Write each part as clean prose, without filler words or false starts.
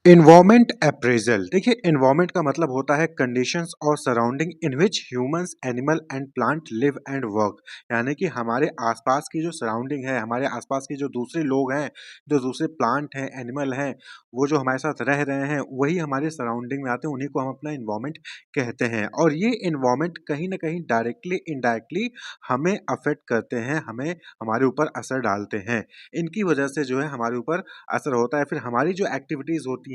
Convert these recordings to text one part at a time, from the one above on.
Environment appraisal देखिए environment का मतलब होता है कंडीशंस और surrounding in which humans animal and plant live and work. यानी कि हमारे आसपास की जो सराउंडिंग है, हमारे आसपास के जो दूसरे लोग हैं, जो दूसरे प्लांट हैं, एनिमल हैं, वो जो हमारे साथ रह रहे हैं, वही हमारे सराउंडिंग में आते हैं, उन्हीं को हम अपना इन्वायरमेंट कहते हैं। और ये इन्वायरमेंट कहीं ना कहीं डायरेक्टली इनडायरेक्टली हमें अफेक्ट करते हैं, हमें हमारे ऊपर असर डालते हैं। इनकी वजह से जो है हमारे ऊपर असर होता है, फिर हमारी जो एक्टिविटीज होती हैं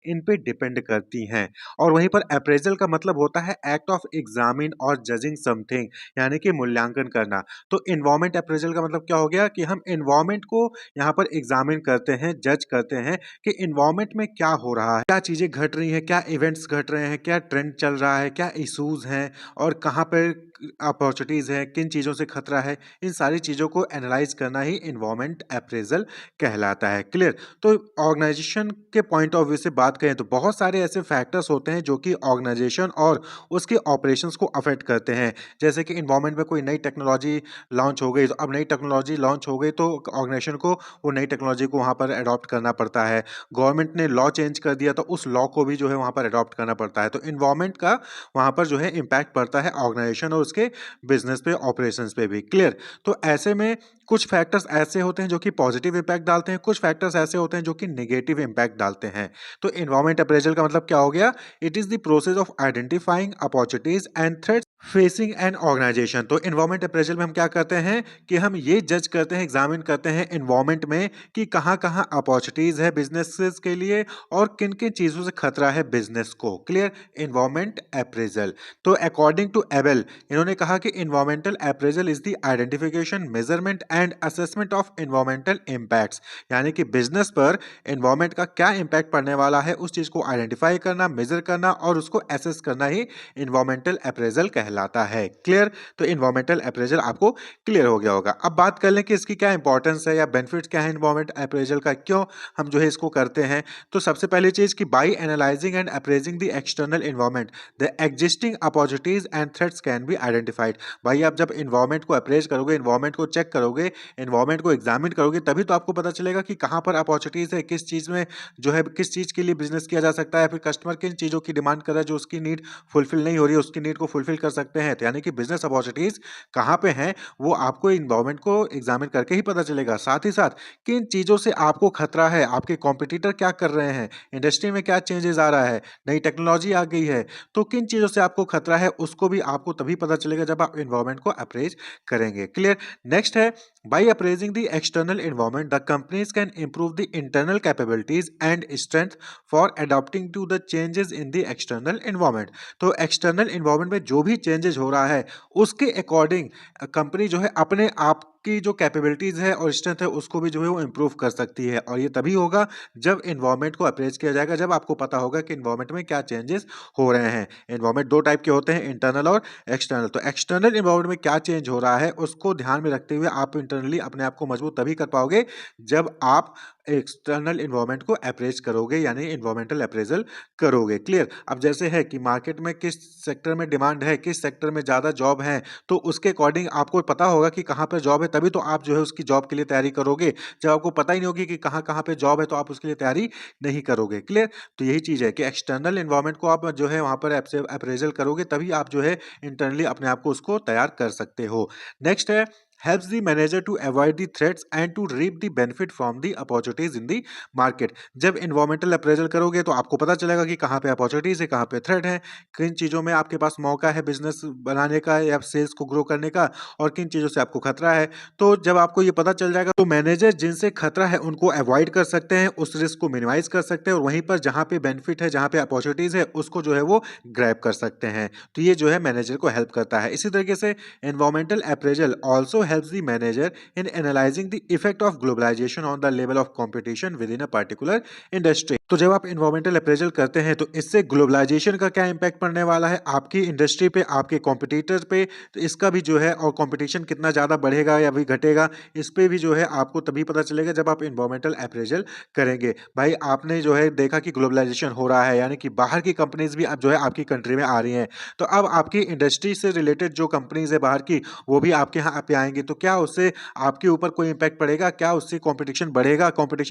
इन पे डिपेंड करती हैं। और वहीं पर अप्रेजल का मतलब होता है एक्ट ऑफ एग्जामिन और जजिंग समथिंग, यानी कि मूल्यांकन करना। तो इन्वायरमेंट अप्रेजल का मतलब क्या हो गया कि हम इन्वायरमेंट को यहाँ पर एग्जामिन करते हैं, जज करते हैं कि इन्वायरमेंट में क्या हो रहा है, क्या चीजें घट रही हैं, क्या इवेंट्स घट रहे हैं, क्या ट्रेंड चल रहा है, क्या इशूज हैं और कहाँ पर अपॉर्चुनिटीज है, किन चीजों से खतरा है। इन सारी चीजों को एनालाइज करना ही इन्वायरमेंट अप्रेजल कहलाता है। क्लियर? तो ऑर्गेनाइजेशन के पॉइंट ऑफ व्यू से बात करें तो बहुत सारे ऐसे फैक्टर्स होते हैं जो कि ऑर्गेनाइजेशन और उसके ऑपरेशंस को अफेक्ट करते हैं। जैसे कि इन्वायरमेंट में कोई नई टेक्नोलॉजी लॉन्च हो गई, तो अब नई टेक्नोलॉजी लॉन्च हो गई तो ऑर्गेनाइजेशन को वो नई टेक्नोलॉजी को वहाँ पर अडॉप्ट करना पड़ता है। गवर्नमेंट ने लॉ चेंज कर दिया तो उस लॉ को भी जो है वहाँ पर अडॉप्ट करना पड़ता है। तो इन्वायरमेंट का वहाँ पर जो है इम्पैक्ट पड़ता है ऑर्गेनाइजेशन और उसके बिजनेस पे, ऑपरेशंस पे भी। क्लियर? तो ऐसे में कुछ फैक्टर्स ऐसे होते हैं जो कि पॉजिटिव इंपैक्ट डालते हैं, कुछ फैक्टर्स ऐसे होते हैं जो कि नेगेटिव इंपैक्ट डालते हैं। तो एनवायरमेंट अप्रेजल का मतलब क्या हो गया? It is the process of identifying opportunities and threats facing an organisation. तो एनवायरमेंट अप्रेजल में हम क्या करते हैं कि हम ये जज करते हैं, एग्जामिन करते हैं एनवायरमेंट में कि कहाँ कहाँ अपॉर्चुनिटीज है बिजनेसेस के लिए और किन किन चीजों से खतरा है बिजनेस को। क्लियर? Environment appraisal. तो अकॉर्डिंग टू एबेल, इन्होंने कहा कि environmental appraisal is the identification, measurement and assessment of environmental impacts. यानी कि बिजनेस पर एनवायरमेंट का क्या इम्पैक्ट पड़ने वाला है उस चीज को आइडेंटिफाई करना, मेजर करना और उसको एसेस करना ही एनवायरमेंटल अप्रेजल कहलाता है। क्लियर? तो एनवायरमेंटल अप्रेजल आपको क्लियर हो गया होगा। अब बात कर लें कि इसकी क्या इंपॉर्टेंस है या बेनिफिट्स क्या है एनवायरमेंट अप्रेजल का, क्यों हम जो है इसको करते हैं। तो सबसे पहली चीज कि by analysing and appraising the external environment the existing opportunities and threats can be identified. भाई आप जब इन्वायरमेंट को अप्रेज करोगे, इन्वायरमेंट को चेक करोगे, इन्वायरमेंट को एग्जामिन करोगे, तभी तो आपको पता चलेगा कि कहाँ पर अपॉर्चुनिटीज है, किस चीज में जो है, किस चीज के लिए बिजनेस किया जा सकता है, फिर कस्टमर किन चीजों की डिमांड कर रहा है, जो उसकी नीड फुलफिल नहीं हो रही है, उसकी नीड को फुलफिल कर सकते हैं। तो यानी कि बिजनेस अपॉर्चुनिटीज कहाँ पे हैं वो आपको इन्वायरमेंट को एग्जामिन करके ही पता चलेगा। साथ ही साथ किन चीजों से आपको खतरा है, आपके कॉम्पिटिटर क्या कर रहे हैं, इंडस्ट्री में क्या चेंजेस आ रहा है, नई टेक्नोलॉजी आ गई है, तो किन चीजों से आपको खतरा है उसको भी आपको तभी पता चलेगा जब आप इन्वायरमेंट को अप्रेज करेंगे। क्लियर? नेक्स्ट है by appraising the external environment the companies can improve the internal capabilities and strength for adapting to the changes in the external environment। तो external environment में जो भी changes हो रहा है उसके according कंपनी जो है अपने आप की जो कैपेबिलिटीज है और स्ट्रेंथ है उसको भी जो है वो इंप्रूव कर सकती है। और ये तभी होगा जब इन्वायरमेंट को अप्रेज किया जाएगा, जब आपको पता होगा कि इन्वायरमेंट में क्या चेंजेस हो रहे हैं। इन्वायरमेंट दो टाइप के होते हैं, इंटरनल और एक्सटर्नल। तो एक्सटर्नल इन्वायरमेंट में क्या चेंज हो रहा है उसको ध्यान में रखते हुए आप इंटरनली अपने आप को मजबूत तभी कर पाओगे जब आप एक्सटर्नल इन्वायरमेंट को अप्रेज करोगे, यानी इन्वायरमेंटल अप्रेजल करोगे। क्लियर? अब जैसे है कि मार्केट में किस सेक्टर में डिमांड है, किस सेक्टर में ज्यादा जॉब है, तो उसके अकॉर्डिंग आपको पता होगा कि कहाँ पर जॉब है, तभी तो आप जो है उसकी जॉब के लिए तैयारी करोगे। जब आपको पता ही नहीं होगी कि कहाँ कहाँ पे जॉब है तो आप उसके लिए तैयारी नहीं करोगे। क्लियर? तो यही चीज है कि एक्सटर्नल इन्वायरमेंट को आप जो है वहां पर अप्रेजल करोगे, तभी आप जो है इंटरनली अपने आप को उसको तैयार कर सकते हो। नेक्स्ट है helps the manager to avoid the threats and to reap the benefit from the opportunities in the market। जब environmental appraisal करोगे तो आपको पता चलेगा कि कहाँ पे opportunities है, कहाँ पे threat है, किन चीज़ों में आपके पास मौका है बिजनेस बनाने का या सेल्स को ग्रो करने का और किन चीज़ों से आपको खतरा है। तो जब आपको ये पता चल जाएगा तो मैनेजर जिनसे खतरा है उनको अवॉइड कर सकते हैं, उस रिस्क को मिनिमाइज कर सकते हैं और वहीं पर जहाँ पे बेनिफिट है, जहाँ पे अपॉर्चुनिटीज है उसको जो है वो ग्रैब कर सकते हैं। तो ये जो है मैनेजर को हेल्प करता है। इसी तरीके से environmental appraisal also helps the manager in analyzing the effect of globalization on the level of competition within a particular industry। तो जब आप environmental appraisal करते हैं तो इससे ग्लोबलाइजेशन का क्या इम्पैक्ट पड़ने वाला है आपकी इंडस्ट्री पे, आपके कॉम्पिटिटर पे, तो इसका भी जो है और कंपटीशन कितना ज़्यादा बढ़ेगा या भी घटेगा, इस पे भी जो है आपको तभी पता चलेगा जब आप environmental appraisal करेंगे। भाई आपने जो है देखा कि ग्लोबलाइजेशन हो रहा है, यानी कि बाहर की कंपनीज भी अब जो है आपकी कंट्री में आ रही हैं, तो अब आपकी इंडस्ट्री से रिलेटेड जो कंपनीज है बाहर की वो भी आपके यहाँ पे आएंगे। जाएँगी, तो क्या उससे आपके ऊपर कोई इम्पैक्ट पड़ेगा? क्या उससे कॉम्पिटिशन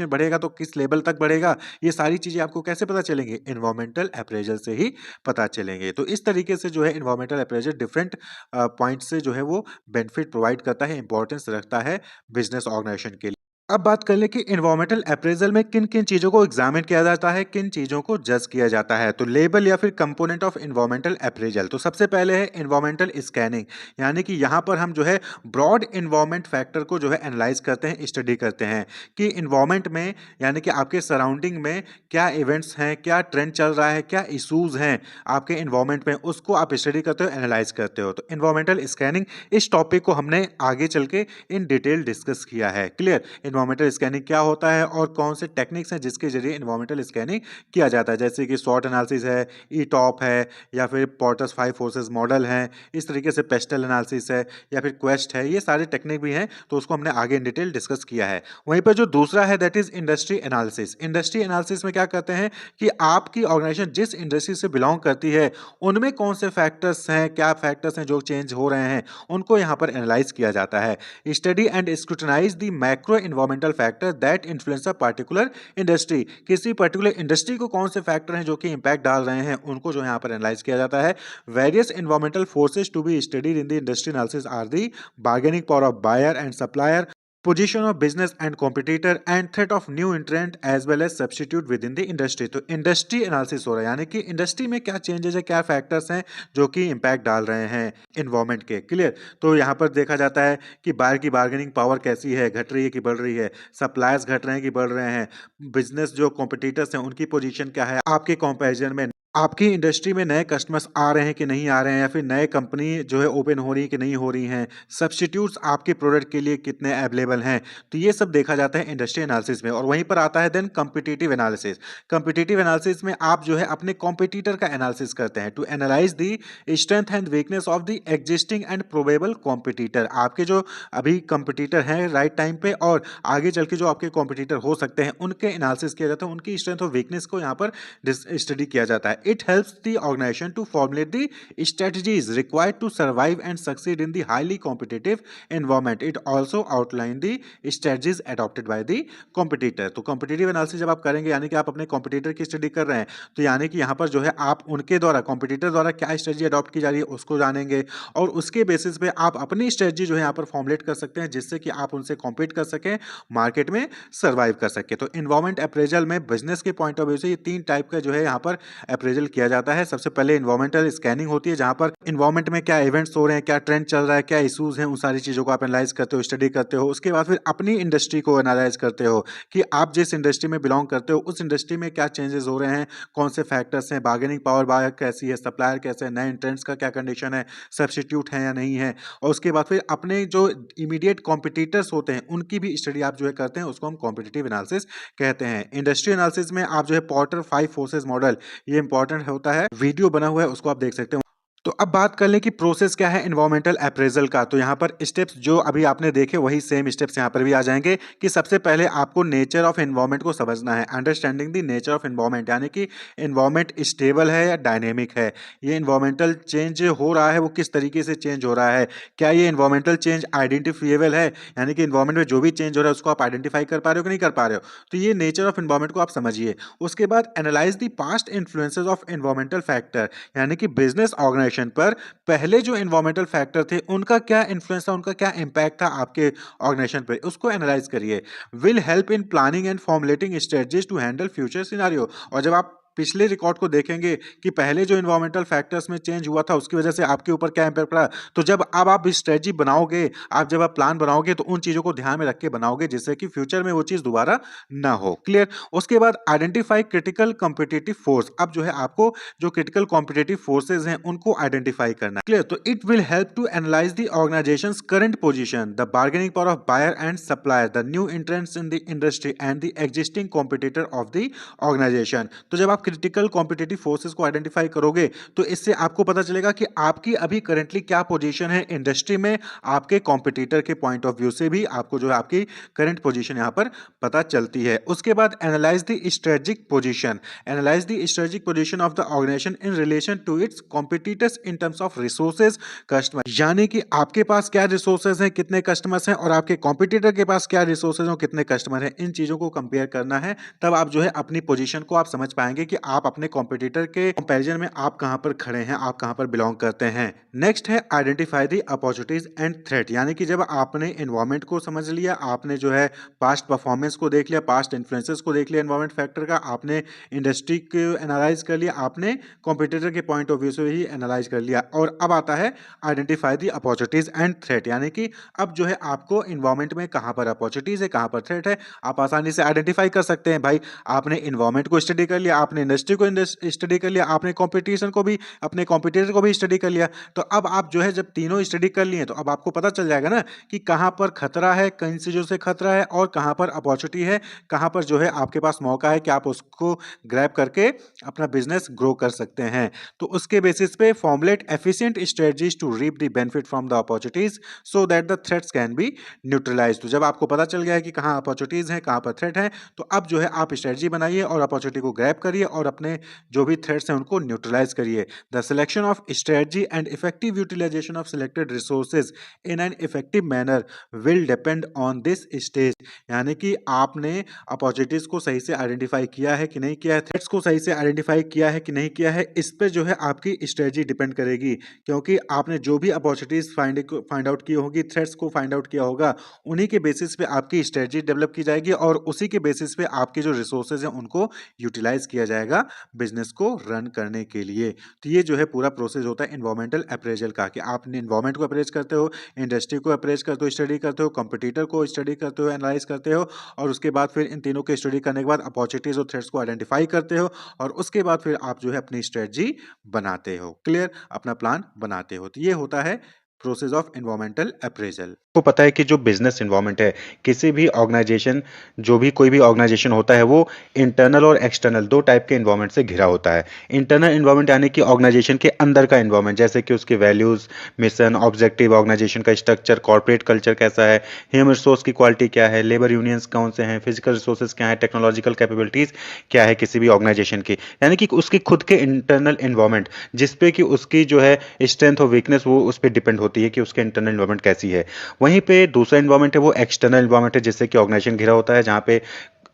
बढ़ेगा तो किस लेवल तक बढ़ेगा? ये सारी चीज़ें आपको कैसे पता चलेंगी? एनवायरमेंटल अप्रेज़ल से ही पता चलेंगे। तो इस तरीके से जो है एनवायरमेंटल अप्रेज़ल डिफरेंट पॉइंट से जो है वो बेनिफिट प्रोवाइड करता है, इम्पोर्टेंस रखता है बिज़नेस ऑर्गेनाइज़ेशन के लिए। अब बात कर लें कि एनवायरमेंटल अप्रेज़ल में किन-किन चीज़ों को एग्ज़ामिन किया जाता है, किन चीज़ों को जज किया जाता है। तो लेबल या फिर कंपोनेंट ऑफ एनवायरमेंटल अप्रेज़ल। तो सबसे पहले है एनवायरमेंटल स्कैनिंग, यानी कि यहाँ पर हम जो है ब्रॉड एनवायरनमेंट फैक्टर को जो है एनालाइज़ करते हैं, स्टडी करते हैं कि एनवायरनमेंट में यानी कि आपके सराउंडिंग में क्या इवेंट्स हैं, क्या ट्रेंड चल रहा है, क्या इश्यूज़ हैं आपके एनवायरनमेंट में, उसको आप स्टडी करते हो, एनालाइज़ करते हो। तो एनवायरमेंटल स्कैनिंग, इस टॉपिक को हमने आगे चल के इन डिटेल डिस्कस किया है। क्लियर? एनवायरमेंटल स्कैनिंग क्या होता है और कौन से टेक्निक्स हैं जिसके ज़रिए एनवायरमेंटल स्कैनिंग किया जाता है, जैसे कि स्वॉट एनालिसिस है, ईटॉप है या फिर पोर्टर्स 5 फोर्सेस मॉडल हैं, इस तरीके से पेस्टल एनालिसिस है या फिर क्वेस्ट है, ये सारे टेक्निक भी हैं, तो उसको हमने आगे इन डिटेल डिस्कस किया है। वहीं पर जो दूसरा है that is industry analysis. Industry analysis में क्या करते हैं कि आपकी ऑर्गेनाइजेशन जिस इंडस्ट्री से बिलॉन्ग करती है, उनमें कौन से फैक्टर्स हैं, क्या फैक्टर्स हैं जो चेंज हो रहे हैं, उनको यहाँ पर एनालाइज़ किया जाता है। Study and scrutinise the macro environmental factor that influence a particular industry. किसी पर्टिकुलर इंडस्ट्री को कौन से फैक्टर हैं जो कि इंपैक्ट डाल रहे हैं, उनको जो यहाँ पर एनालाइज किया जाता है। Various environmental forces to be studied in the industry analysis are the bargaining power of buyer and supplier, position of business and competitor and threat of new entrant as well as substitute within the industry। तो industry analysis हो रहा है, यानी कि industry में क्या changes है, क्या फैक्टर्स हैं जो कि इंपैक्ट डाल रहे हैं इन्वायरमेंट के। क्लियर? तो यहाँ पर देखा जाता है कि बायर की बार्गेनिंग पावर कैसी है, घट रही है कि बढ़ रही है, सप्लायर्स घट रहे हैं कि बढ़ रहे हैं, बिजनेस जो कॉम्पिटिटर्स हैं उनकी पोजीशन क्या है आपके कंपैरिजन में, आपकी इंडस्ट्री में नए कस्टमर्स आ रहे हैं कि नहीं आ रहे हैं, या फिर नए कंपनी जो है ओपन हो रही है कि नहीं हो रही हैं, सब्स्टिट्यूट्स आपके प्रोडक्ट के लिए कितने अवेलेबल हैं। तो ये सब देखा जाता है इंडस्ट्री एनालिसिस में। और वहीं पर आता है then competitive analysis. Competitive analysis में आप जो है अपने कॉम्पिटिटर का एनालिसिस करते हैं to analyse the strength and weakness of the existing and probable competitor. आपके जो अभी कॉम्पिटिटर हैं राइट टाइम पे और आगे चल के जो आपके कॉम्पिटिटर हो सकते हैं, उनके एनालिसिस किया जाता है, उनकी स्ट्रेंथ और वीकनेस को यहाँ पर स्टडी किया जाता है। It helps the organization to formulate the strategies required to survive and succeed in the highly competitive environment. It also outline the strategies adopted by the competitor। तो competitive analysis जब आप करेंगे, यानी कि आप अपने competitor की स्टडी कर रहे हैं, तो यानी कि यहाँ पर जो है आप उनके द्वारा competitor द्वारा क्या स्ट्रेटजी अडॉप्ट की जा रही है उसको जानेंगे, और उसके बेसिस पे आप अपनी स्ट्रेटजी जो है यहाँ पर फॉर्मुलेट कर सकते हैं, जिससे कि आप उनसे कॉम्पीट कर सकें, मार्केट में सर्वाइव कर सके। तो इन्वायरमेंट अप्रेजल में बिजनेस के पॉइंट ऑफ व्यू से ये 3 टाइप का जो है यहाँ पर अप्रेजल किया जाता है। सबसे पहले एनवायरमेंटल स्कैनिंग होती है, जहां पर एनवायरमेंट में क्या इवेंट्स हो रहे हैं, क्या ट्रेंड चल रहा है, क्या इश्यूज हैं, उन सारी चीज़ों को आप एनालाइज करते हो, स्टडी करते हो। उसके बाद फिर अपनी इंडस्ट्री को एनालाइज करते हो कि आप जिस इंडस्ट्री में बिलोंग करते हो उस इंडस्ट्री में क्या चेंजेस हो रहे हैं, कौन से फैक्टर्स हैं, बार्गेनिंग पावर बायर कैसी है, सप्लायर कैसे है, नए इंट्रेंट्स का क्या कंडीशन है, सब्स्टिट्यूट है या नहीं है। और उसके बाद फिर अपने जो इमीडिएट कॉम्पिटिटर्स होते हैं उनकी भी स्टडी आप जो है करते हैं, उसको हम कॉम्पिटिटिव एनालिसिस कहते हैं। इंडस्ट्री एनालिसिस में आप जो है पोर्टर 5 फोर्सेस मॉडल, ये इंपॉर्टेंट होता है, वीडियो बना हुआ है उसको आप देख सकते हो। तो अब बात कर लें कि प्रोसेस क्या है एनवायरमेंटल अप्रेजल का। तो यहाँ पर स्टेप्स जो अभी आपने देखे वही सेम स्टेप्स यहाँ पर भी आ जाएंगे कि सबसे पहले आपको नेचर ऑफ एनवायरमेंट को समझना है, understanding the nature of environment, यानी कि एनवायरमेंट स्टेबल है या डायनेमिक है, ये एनवायरमेंटल चेंज हो रहा है वो किस तरीके से चेंज हो रहा है, क्या ये एनवायरमेंटल चेंज आइडेंटिफिएबल है, यानी कि एनवायरमेंट में जो भी चेंज हो रहा है उसको आप आइडेंटिफाई कर पा रहे हो कि नहीं कर पा रहे हो। तो ये नेचर ऑफ एनवायरमेंट को आप समझिए। उसके बाद analyse the past influences of environmental factor, यानी कि बिजनेस ऑर्गेनाइजेशन पर पहले जो एनवायरमेंटल फैक्टर थे उनका क्या इन्फ्लुएंस था, उनका क्या इंपैक्ट था आपके ऑर्गेनाइजेशन पे, उसको एनालाइज करिए। Will help in planning and formulating strategies to handle future scenario. और जब आप पिछले रिकॉर्ड को देखेंगे कि पहले जो एनवायरमेंटल फैक्टर्स में चेंज हुआ था उसकी वजह से आपके ऊपर क्या इंपैक्ट पड़ा, तो जब अब आप स्ट्रेटजी बनाओगे, आप जब आप प्लान बनाओगे तो उन चीजों को ध्यान में रख के बनाओगे जिससे कि फ्यूचर में वो चीज दोबारा ना हो। क्लियर? उसके बाद आइडेंटिफाई क्रिटिकल कॉम्पिटिटिव फोर्स। अब जो है आपको जो क्रिटिकल कॉम्पिटिटिव फोर्सेज हैं उनको आइडेंटिफाई करना है। क्लियर? तो it will help to analyse the organisation's current position, the bargaining power of buyer and supplier, the new entrants in the industry and the existing competitor of the organisation. तो जब आप critical competitive forces को identify करोगे तो इससे आपको पता चलेगा कि आपकी अभी करंटली क्या पोजीशन है इंडस्ट्री में, आपके कॉम्पिटिटर के पॉइंट ऑफ व्यू से भी आपको जो है आपकी करंट पोजीशन यहाँ पर पता चलती है। उसके बाद analyse the strategic position, analyse the strategic position of the organisation in relation to its competitors in terms of resources customer, यानी कि आपके पास क्या रिसोर्सेज हैं, कितने कस्टमर्स हैं और आपके कॉम्पिटिटर के पास क्या रिसोर्सेज और कितने कस्टमर हैं, इन चीजों को कंपेयर करना है। तब आप जो है अपनी पोजीशन को आप समझ पाएंगे कि आप अपने कॉम्पिटिटर के कंपैरिजन में आप कहां पर खड़े हैं, आप कहां पर बिलोंग करते हैं। नेक्स्ट है identify the opportunities and threat, यानी कि जब आपने एनवायरनमेंट को समझ लिया, आपने जो है पास्ट परफॉर्मेंस को देख लिया, पास्ट इन्फ्लुएंसेस को देख लिया एनवायरनमेंट फैक्टर का, आपने इंडस्ट्री को एनालाइज कर लिया, आपने कॉम्पिटिटर के पॉइंट ऑफ व्यू से ही एनालाइज कर लिया, और अब आता है identify the opportunities and threat, यानी कि अब जो है आपको एनवायरनमेंट में कहां पर अपॉर्चुनिटीज है, कहां पर थ्रेट है, आप आसानी से आइडेंटिफाई कर सकते हैं। भाई आपने एनवायरनमेंट को स्टडी कर लिया, आपने इंडस्ट्री को स्टडी कर लिया, आपने कंपटीशन को भी, अपने कॉम्पिटिटर को भी स्टडी कर लिया, तो अब आप जो है जब तीनों स्टडी कर लिए तो अब आपको पता चल जाएगा ना कि कहां पर खतरा है, किन चीजों से खतरा है और कहां पर अपॉर्चुनिटी है, कहां पर जो है आपके पास मौका है कि आप उसको ग्रैब करके अपना बिजनेस ग्रो कर सकते हैं। तो उसके बेसिस पे formulate efficient strategies to reap the benefit from the opportunities so that the threats can be neutralise. तो जब आपको पता चल गया है कि कहां अपॉर्चुनिटीज हैं, कहां पर थ्रेट है, तो अब जो है आप स्ट्रेटजी बनाइए और अपॉर्चुनिटी को ग्रैब करिए और अपने जो भी थ्रेट्स हैं उनको न्यूट्रलाइज करिए। The selection of strategy and effective utilisation of selected resources in an effective manner will depend on this stage, यानी कि आपने अपॉर्चुनिटीज को सही से आइडेंटिफाई किया है कि नहीं किया है, थ्रेट्स को सही से आइडेंटिफाई किया है कि नहीं किया है, इस पे जो है आपकी स्ट्रेटजी डिपेंड करेगी। क्योंकि आपने जो भी अपॉर्चुनिटीज फाइंड आउट की होगी, थ्रेट्स को फाइंड आउट किया होगा, उन्हीं के बेसिस पे आपकी स्ट्रेटजी डेवलप की जाएगी और उसी के बेसिस पे आपके जो रिसोर्सेज हैं उनको यूटिलाइज किया जाएगा बिजनेस को रन करने के लिए। तो ये जो है पूरा प्रोसेस होता है एनवायरमेंटल अप्रेजल का, कि आपने एनवायरमेंट को अप्रेज करते हो, इंडस्ट्री को अप्रेज करते हो, स्टडी करते हो, कंपटीटर को स्टडी करते हो, एनालाइज करते हो, और उसके बाद फिर इन तीनों के स्टडी करने के बाद अपॉर्चुनिटीज और थ्रेट्स को आइडेंटिफाई करते हो और उसके बाद फिर आप जो है अपनी स्ट्रेटजी बनाते हो, क्लियर, अपना प्लान बनाते हो। तो ये होता है प्रोसेस ऑफ एनवायरमेंटल अप्रेजल। को पता है कि जो बिजनेस इन्वायरमेंट है, किसी भी ऑर्गेनाइजेशन, जो भी कोई भी ऑर्गेनाइजेशन होता है, वो इंटरनल और एक्सटर्नल दो टाइप के इन्वायरमेंट से घिरा होता है। इंटरनल इन्वायरमेंट यानी कि ऑर्गेनाइजेशन के अंदर का इन्वायरमेंट, जैसे कि उसके वैल्यूज, मिशन, ऑब्जेक्टिव, ऑर्गेनाइजेशन का स्ट्रक्चर, कॉर्पोरेट कल्चर कैसा है, ह्यूमन रिसोर्स की क्वालिटी क्या है, लेबर यूनियंस कौन से हैं, फिजिकल रिसोर्सेज क्या है, टेक्नोलॉजिकल कैपेबिलिटीज क्या है किसी भी ऑर्गेनाइजेशन की, यानी कि उसकी खुद के इंटरनल इन्वायरमेंट, जिसपे कि उसकी जो है स्ट्रेंथ और वीकनेस वो उस पर डिपेंड होती है कि उसके इंटरनल इन्वायरमेंट कैसी है। वहीं पे दूसरा इन्वायरमेंट है वो एक्सटर्नल इन्वायरमेंट है, जिससे कि ऑर्गेनाइजेशन घिरा होता है, जहां पे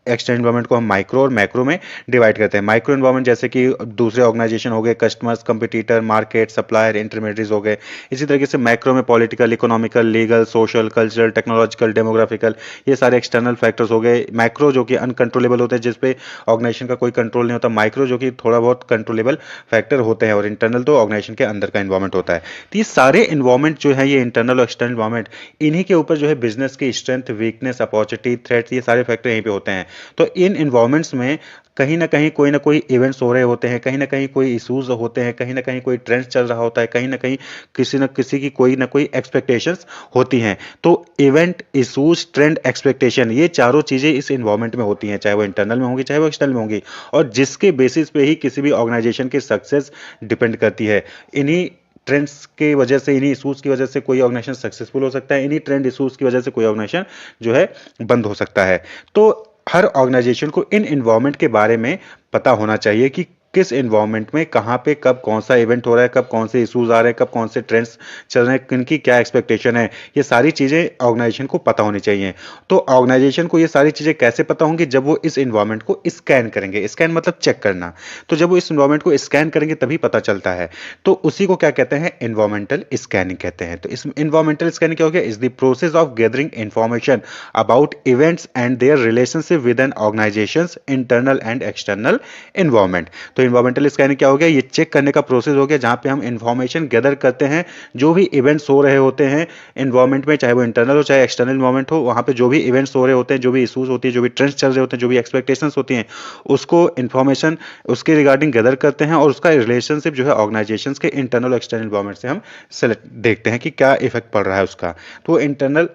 एक्सटर्नल इन्वायरमेंट को हम माइक्रो और मैक्रो में डिवाइड करते हैं। माइक्रो इन्वायरमेंट जैसे कि दूसरे ऑर्गेनाइजेशन हो गए, customers, competitor, market, supplier, intermediates हो गए। इसी तरीके से मैक्रो में political, economical, legal, social, cultural, technological, demographical, ये सारे एक्सटर्नल फैक्टर्स हो गए। मैक्रो जो कि अनकंट्रोलेबल होते हैं, जिसपे ऑर्गेनाइजेशन का कोई कंट्रोल नहीं होता। माइक्रो जो कि थोड़ा बहुत कंट्रोलेबल फैक्टर होते हैं। और इंटरनल तो ऑर्गेनाइजेशन के अंदर का इन्वायरमेंट होता है। तो ये सारे इन्वायरमेंट जो है, ये इंटरनल और एक्सटर्नल इन्वायरमेंट, इन्हीं के ऊपर जो है बिजनेस की स्ट्रेंथ, वीकनेस, अपॉर्चुनिटी, थ्रेट्स, ये सारे फैक्टर यहीं पे होते हैं। तो इन इन्वायरमेंट्स में कहीं ना कोई इवेंट्स हो रहे होते हैं, कहीं ना कहीं कोई इश्यूज होते हैं, कहीं ना कहीं कोई ट्रेंड चल रहा होता है, कहीं ना कहीं किसी न किसी की कोई ना कोई एक्सपेक्टेशंस होती हैं। तो इवेंट, इश्यूज, ट्रेंड, एक्सपेक्टेशन, ये चारों चीजें इस इन्वायरमेंट में होती हैं, चाहे वो इंटरनल में होंगी, चाहे वो एक्सटर्नल में होंगी, और जिसके बेसिस पे ही किसी भी ऑर्गेनाइजेशन की सक्सेस डिपेंड करती है। इन्हीं ट्रेंड्स की वजह से, इन्हीं इशूज की वजह से कोई ऑर्गेनाइजेशन सक्सेसफुल हो सकता है, इन्हीं ट्रेंड इशूज की वजह से कोई ऑर्गेनाइजेशन जो है बंद हो सकता है। तो हर ऑर्गेनाइजेशन को इन इन्वायरमेंट के बारे में पता होना चाहिए कि किस इन्वायरमेंट में कहां पे कब कौन सा इवेंट हो रहा है, कब कौन से इश्यूज आ रहे हैं, कब कौन से ट्रेंड्स चल रहे हैं, किनकी क्या एक्सपेक्टेशन है। ये सारी चीजें ऑर्गेनाइजेशन को पता होनी चाहिए। तो ऑर्गेनाइजेशन को ये सारी चीजें कैसे पता होंगी? जब वो इस इन्वायरमेंट को स्कैन करेंगे। स्कैन मतलब चेक करना। तो जब वो इस इन्वायरमेंट को स्कैन करेंगे तभी पता चलता है। तो उसी को क्या कहते हैं? इन्वायरमेंटल स्कैनिंग कहते हैं। तो इस इन्वायरमेंटल स्कैनिंग क्या हो गया? Is the process of gathering information about events and their relationship with an organisation's internal and external environment. तो इन्वायरमेंटल स्कैनिंग क्या हो गया? ये चेक करने का प्रोसेस हो गया जहां पे हम इंफॉर्मेशन गैदर करते हैं, जो भी इवेंट्स हो रहे होते हैं इन्वायरमेंट में, चाहे वो इंटरनल हो चाहे एक्सटर्नल इन्वायरमेंट हो, वहां पे जो भी इवेंट्स हो रहे होते हैं, जो भी इश्यूज होती है, जो भी ट्रेंड्स चल रहे होते हैं, जो भी एक्सपेक्टेशंस होती हैं, उसको इंफॉर्मेशन उसके रिगार्डिंग गैदर करते हैं और उसका रिलेशनशिप जो है ऑर्गेनाइजेशंस के इंटरनल और एक्सटर्नल इन्वायरमेंट से हम सेलेक्ट देखते हैं कि क्या इफेक्ट पड़ रहा है उसका। तो इंटरनल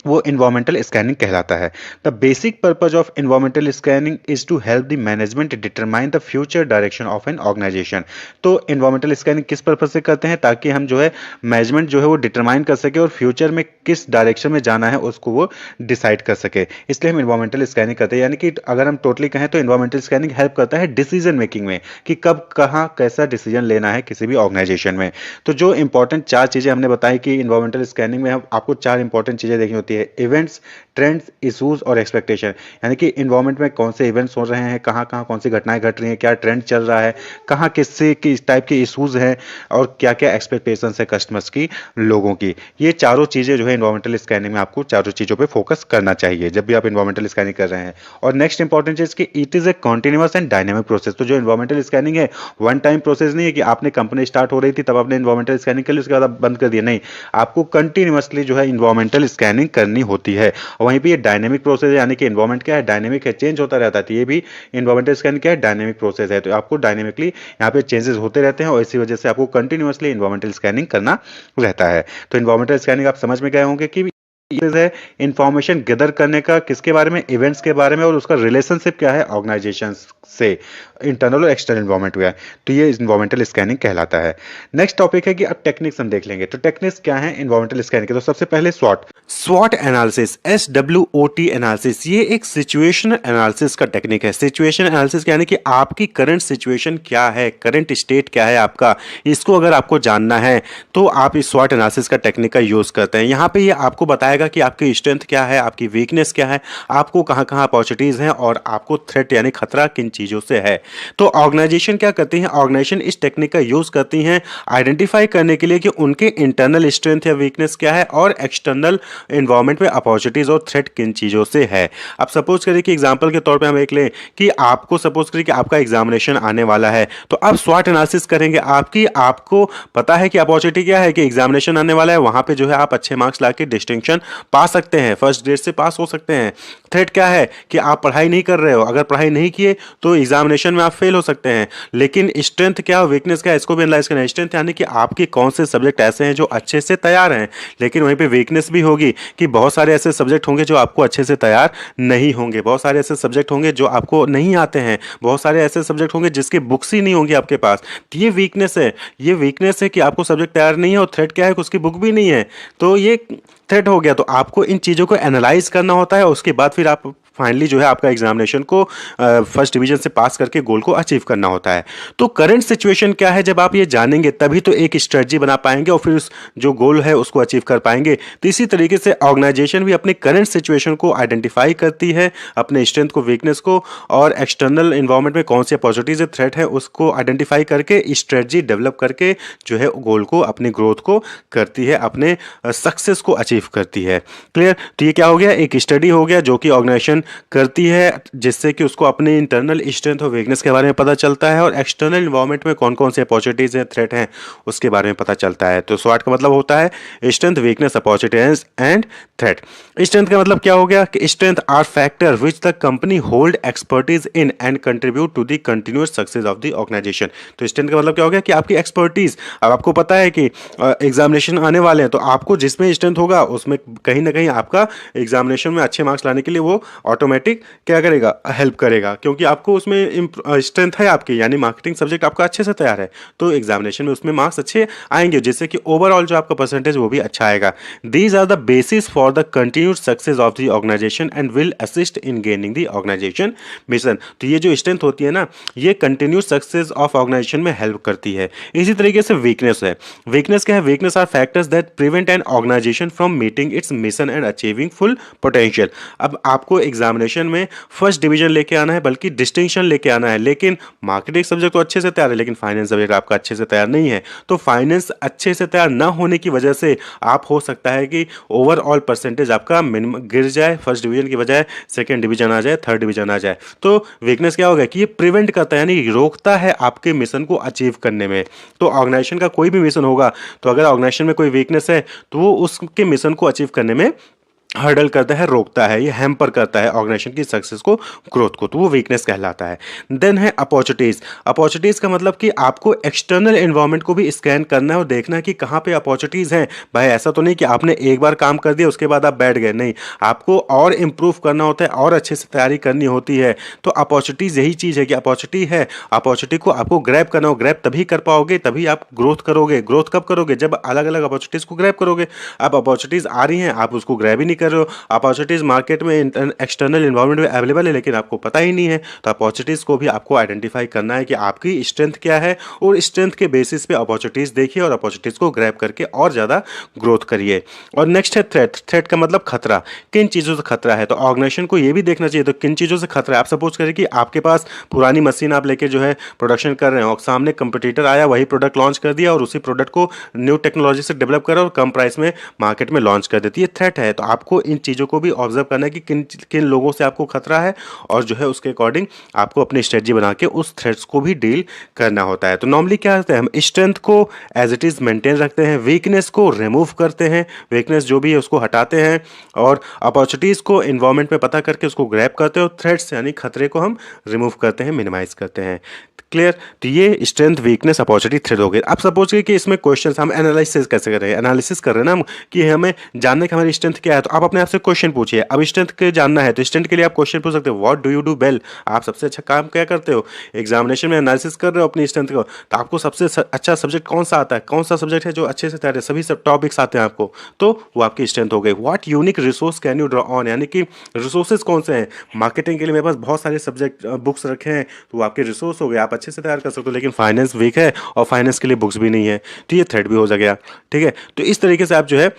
वो इन्वायरमेंटल स्कैनिंग कहलाता है। The basic purpose of environmental scanning is to help the management determine the future direction of an organisation. तो इन्वायरमेंटल स्कैनिंग किस पर्पज से करते हैं, ताकि हम जो है मैनेजमेंट जो है वो डिटरमाइन कर सके और फ्यूचर में किस डायरेक्शन में जाना है उसको वो डिसाइड कर सके, इसलिए हम इन्वायरमेंटल स्कैनिंग करते हैं। यानी कि अगर हम टोटली कहें तो इन्वायरमेंटल स्कैनिंग हेल्प करता है डिसीजन मेकिंग में, कि कब कहाँ कैसा डिसीजन लेना है किसी भी ऑर्गेनाइजेशन में। तो जो इंपॉर्टेंट चार चीजें हमने बताई कि इन्वायरमेंटल स्कैनिंग में आपको चार इंपॉर्टेंट चीजें देखनी होती है: इवेंट्स, ट्रेंड्स, इशूज और एक्सपेक्टेशन। यानी कि इन्वायरमेंट में कौन से इवेंट्स हो रहे हैं, कहाँ कहाँ कौन सी घटनाएं घट रही हैं, क्या ट्रेंड चल रहा है, कहाँ किससे किस टाइप के इशूज हैं, और क्या क्या एक्सपेक्टेशंस है कस्टमर्स की, लोगों की। ये चारों चीजें जो है इन्वायरमेंटल स्कैनिंग में आपको चारों चीजों पे फोकस करना चाहिए जब भी आप इन्वायरमेंटल स्कैनिंग कर रहे हैं। और नेक्स्ट इंपॉर्टेंट चीज कि it is a continuous and dynamic process. तो जो इन्वायरमेंटल स्कैनिंग है वन टाइम प्रोसेस नहीं है कि आपने कंपनी स्टार्ट हो रही थी तब आपने इन्वायरमेंटल स्कैनिंग कर ली उसके बाद आप बंद कर दिया, नहीं, आपको कंटिन्यूअसली जो है इन्वायरमेंटल स्कैनिंग करनी होती है। वहीं पे ये डायनेमिक प्रोसेस है, यानी कि इन्वायरमेंट क्या है, डायनेमिक है, चेंज होता रहता है। तो ये भी इन्वायरमेंटल स्कैन क्या है, डायनेमिक प्रोसेस है। तो आपको डायनेमिकली यहाँ पे चेंजेस होते रहते हैं और इसी वजह से आपको कंटिन्यूअसली इन्वायरमेंटल स्कैनिंग करना रहता है। तो इन्वायरमेंटल स्कैनिंग आप समझ में गए होंगे कि ये है इंफॉर्मेशन गैदर करने का, किसके बारे में, इवेंट्स के बारे में, और उसका रिलेशनशिप क्या है ऑर्गेनाइजेशन से, इंटरनल और एक्सटर्नल इन्वायरमेंट में। तो ये इन्वायरमेंटल स्कैनिंग कहलाता है। नेक्स्ट टॉपिक है कि अब टेक्निक्स हम देख लेंगे। तो टेक्निक्स क्या है इन्वायरमेंटल स्कैनिंग के? तो सबसे पहले स्वॉट, स्वॉट एनालिसिस, SWOT एनालिसिस, ये एक सिचुएशनल एनालिसिस का टेक्निक है। सिचुएशन एनालिसिस यानी कि आपकी करंट सिचुएशन क्या है, करंट स्टेट क्या है आपका, इसको अगर आपको जानना है तो आप इस स्वॉट एनालिसिस का टेक्निक का यूज करते हैं। यहाँ पे ये आपको बताएगा कि आपकी स्ट्रेंथ क्या है, आपकी वीकनेस क्या है, आपको कहाँ कहाँ अपॉर्चुनिटीज हैं और आपको थ्रेट यानी खतरा किन चीजों से है। तो ऑर्गेनाइजेशन क्या करती है, ऑर्गेनाइजेशन इस टेक्निक का यूज करती हैं आइडेंटिफाई करने के लिए कि उनके इंटरनल स्ट्रेंथ या वीकनेस क्या है और एक्सटर्नल एनवायरनमेंट में अपॉर्चुनिटीज और थ्रेट किन चीजों से है। अब सपोज करें कि एग्जांपल के तौर पे हम एक लें कि आपको सपोज करें कि आपका एग्जामिनेशन आने वाला है, तो अब स्वॉट एनालिसिस करेंगे आपकी, आपको पता है कि अपॉर्चुनिटी क्या है कि एग्जामिनेशन आने वाला है, वहां पे जो है आप अच्छे मार्क्स लाके डिस्टिंक्शन पा सकते हैं, फर्स्ट ग्रेड से पास हो सकते हैं। थ्रेट क्या है कि आप पढ़ाई नहीं कर रहे हो, अगर पढ़ाई नहीं किए तो एग्जामिनेशन में आप फेल हो सकते हैं। लेकिन स्ट्रेंथ क्या हो, वीकनेस क्या है, इसको भी एनालाइज करना है। स्ट्रेंथ यानी कि आपके कौन से सब्जेक्ट ऐसे हैं जो अच्छे से तैयार हैं, लेकिन वहीं पे वीकनेस भी होगी कि बहुत सारे ऐसे सब्जेक्ट होंगे जो आपको अच्छे से तैयार नहीं होंगे, बहुत सारे ऐसे सब्जेक्ट होंगे जो आपको नहीं आते हैं, बहुत सारे ऐसे सब्जेक्ट होंगे जिसके बुक्स ही नहीं होंगी आपके पास। तो ये वीकनेस है, ये वीकनेस है कि आपको सब्जेक्ट तैयार नहीं है, और थ्रेट क्या है कि उसकी बुक भी नहीं है। तो ये थ्रेट हो गया। तो आपको इन चीज़ों को एनालाइज करना होता है, उसके बाद फिर आप फाइनली जो है आपका एग्जामिनेशन को फर्स्ट डिवीजन से पास करके गोल को अचीव करना होता है। तो करंट सिचुएशन क्या है, जब आप ये जानेंगे तभी तो एक स्ट्रेटजी बना पाएंगे और फिर उस जो गोल है उसको अचीव कर पाएंगे। तो इसी तरीके से ऑर्गेनाइजेशन भी अपने करंट सिचुएशन को आइडेंटिफाई करती है, अपने स्ट्रेंथ को, वीकनेस को, और एक्सटर्नल इन्वायरमेंट में कौन सी अपॉर्चुनिटीज थ्रेट है उसको आइडेंटिफाई करके स्ट्रेटजी डेवलप करके जो है गोल को, अपनी ग्रोथ को करती है, अपने सक्सेस को अचीव करती है। क्लियर? तो ये क्या हो गया, एक स्टडी हो गया जो कि ऑर्गेनाइजेशन करती है, जिससे कि उसको अपने इंटरनल स्ट्रेंथ और वीकनेस के बारे में पता चलता है और एक्सटर्नल इन्वायरमेंट में कौन कौन से अपॉर्चुनिटीज हैं, थ्रेट हैं, उसके बारे में पता चलता है। तो स्वॉट का मतलब होता है strength, weakness, opportunities and threat. Strength का मतलब क्या हो गया कि strength are factor which the company hold expertise in and contribute to the continuous success of the organisation. तो स्ट्रेंथ का मतलब क्या हो गया कि आपकी एक्सपर्टीज, अब आपको पता है कि एग्जामिनेशन आने वाले हैं, तो आपको जिसमें स्ट्रेंथ होगा उसमें कहीं ना कहीं आपका एग्जामिनेशन में अच्छे मार्क्स लाने के लिए वो ऑटोमेटिक क्या करेगा, हेल्प करेगा, क्योंकि आपको उसमें स्ट्रेंथ है आपकी, यानी मार्केटिंग सब्जेक्ट आपका अच्छे से तैयार है, तो एग्जामिनेशन में उसमें मार्क्स अच्छे आएंगे, जिससे कि ओवरऑल जो आपका परसेंटेज वो भी अच्छा आएगा। These are the basis for the continued success of the organisation and will assist in gaining the organisation mission. तो ये जो स्ट्रेंथ होती है ना, ये कंटिन्यूड सक्सेस ऑफ ऑर्गेनाइजेशन में हेल्प करती है। इसी तरीके से वीकनेस है। वीकनेस क्या है, weakness are factors that prevent an organisation from meeting its mission and achieving full potential. अब आपको एग्जामिनेशन में फर्स्ट डिवीजन लेके आना है, बल्कि डिस्टिंक्शन लेके आना है, लेकिन मार्केटिंग सब्जेक्ट तो अच्छे से तैयार है, लेकिन फाइनेंस सब्जेक्ट आपका अच्छे से तैयार नहीं है। तो फाइनेंस अच्छे से तैयार ना होने की वजह से आप हो सकता है कि ओवरऑल परसेंटेज आपका मिनिमम गिर जाए, फर्स्ट डिवीजन की बजाय सेकंड डिवीजन आ जाए, थर्ड डिवीजन आ जाए। तो वीकनेस क्या होगा कि ये प्रिवेंट करता है, यानी रोकता है आपके मिशन को अचीव करने में। तो ऑर्गेनाइजेशन का कोई भी मिशन होगा, तो अगर ऑर्गेनाइजेशन में कोई वीकनेस है तो वो उसके मिशन को अचीव करने में हर्डल करता है, रोकता है, ये हैम्पर करता है ऑर्गेनाइजेशन की सक्सेस को, ग्रोथ को, तो वो वीकनेस कहलाता है। देन है अपॉर्चुनिटीज। अपॉर्चुनिटीज का मतलब कि आपको एक्सटर्नल एनवायरनमेंट को भी स्कैन करना है और देखना है कि कहाँ पे अपॉर्चुनिटीज हैं। भाई ऐसा तो नहीं कि आपने एक बार काम कर दिया उसके बाद आप बैठ गए, नहीं, आपको और इम्प्रूव करना होता है और अच्छे से तैयारी करनी होती है। तो अपॉर्चुनिटीज यही चीज़ है कि अपॉर्चुनिटी है, अपॉर्चुनिटी को आपको ग्रैब करना हो, ग्रैब तभी कर पाओगे, तभी आप ग्रोथ करोगे। ग्रोथ कब करोगे? जब अलग अलग अपॉर्चुनिटीज को ग्रैब करोगे। अब अपॉर्चुनिटीज आ रही हैं, आप उसको ग्रैब ही नहीं कर रहे हो, अपॉर्चुनिटीज मार्केट में एक्सटर्नल इन्वायरमेंट में अवेलेबल है लेकिन आपको पता ही नहीं है। तो अपॉर्चुनिटीज को भी आपको आइडेंटिफाई करना है कि आपकी स्ट्रेंथ क्या है, और स्ट्रेंथ के बेसिस पे अपॉर्चुनिटीज देखिए और अपॉर्चुनिटीज को ग्रैब करके और ज़्यादा ग्रोथ करिए। और नेक्स्ट है थ्रेट। थ्रेट का मतलब खतरा, किन चीज़ों से खतरा है, तो ऑर्गेनाइजेशन को ये भी देखना चाहिए तो किन चीज़ों से खतरा है। आप सपोज करें कि आपके पास पुरानी मशीन आप लेके जो है प्रोडक्शन कर रहे हैं और सामने कंपटीटर आया, वही प्रोडक्ट लॉन्च कर दिया और उसी प्रोडक्ट को न्यू टेक्नोलॉजी से डेवलप करा और कम प्राइस में मार्केट में लॉन्च कर देती है। थ्रेट है, तो आपको इन चीज़ों को भी ऑब्जर्व करना है कि किन किन लोगों से आपको खतरा है, और जो है उसके अकॉर्डिंग आपको अपनी स्ट्रेटजी बना के उस थ्रेट्स को भी डील करना होता है। तो नॉर्मली क्या करते हैं हम, स्ट्रेंथ को एज इट इज़ मेंटेन रखते हैं, वीकनेस को रिमूव करते हैं, वीकनेस जो भी है उसको हटाते हैं, और अपॉर्चुनिटीज़ को इन्वायरमेंट में पता करके उसको ग्रैब करते हैं, और थ्रेट्स यानी खतरे को हम रिमूव करते हैं, मिनिमाइज करते हैं। क्लियर? तो ये स्ट्रेंथ, वीकनेस, अपॉर्चुनिटी, थ्रेट हो गए। आप सपोज करिए कि इसमें क्वेश्चन हम एनालिसिस कैसे कर रहे हैं, एनालिसिस कर रहे हैं ना हम, कि हमें जानना है कि हमारी स्ट्रेंथ क्या है, तो आप अपने आप से क्वेश्चन पूछिए। अब स्ट्रेंथ के जानना है तो स्ट्रेंथ के लिए आप क्वेश्चन पूछ सकते हो, what do you do well, आप सबसे अच्छा काम क्या करते हो। एग्जामिनेशन में एनालिसिस कर रहे हो अपनी स्ट्रेंथ को, तो आपको सबसे अच्छा सब्जेक्ट कौन सा आता है, कौन सा सब्जेक्ट है जो अच्छे से तैयार है, सभी सब टॉपिक्स आते हैं आपको, तो वो आपकी स्ट्रेंथ हो गई। What unique resource can you draw on, यानी कि रिसोर्सेज कौन से हैं। मार्केटिंग के लिए मेरे पास बहुत सारे सब्जेक्ट बुक्स रखे हैं, तो वो आपके रिसोर्स हो गए, आप अच्छे से तैयार कर सकते हो। लेकिन फाइनेंस वीक है और फाइनेंस के लिए बुक्स भी नहीं है, तो ये थ्रेड भी हो गया। ठीक है, तो इस तरीके से आप जो है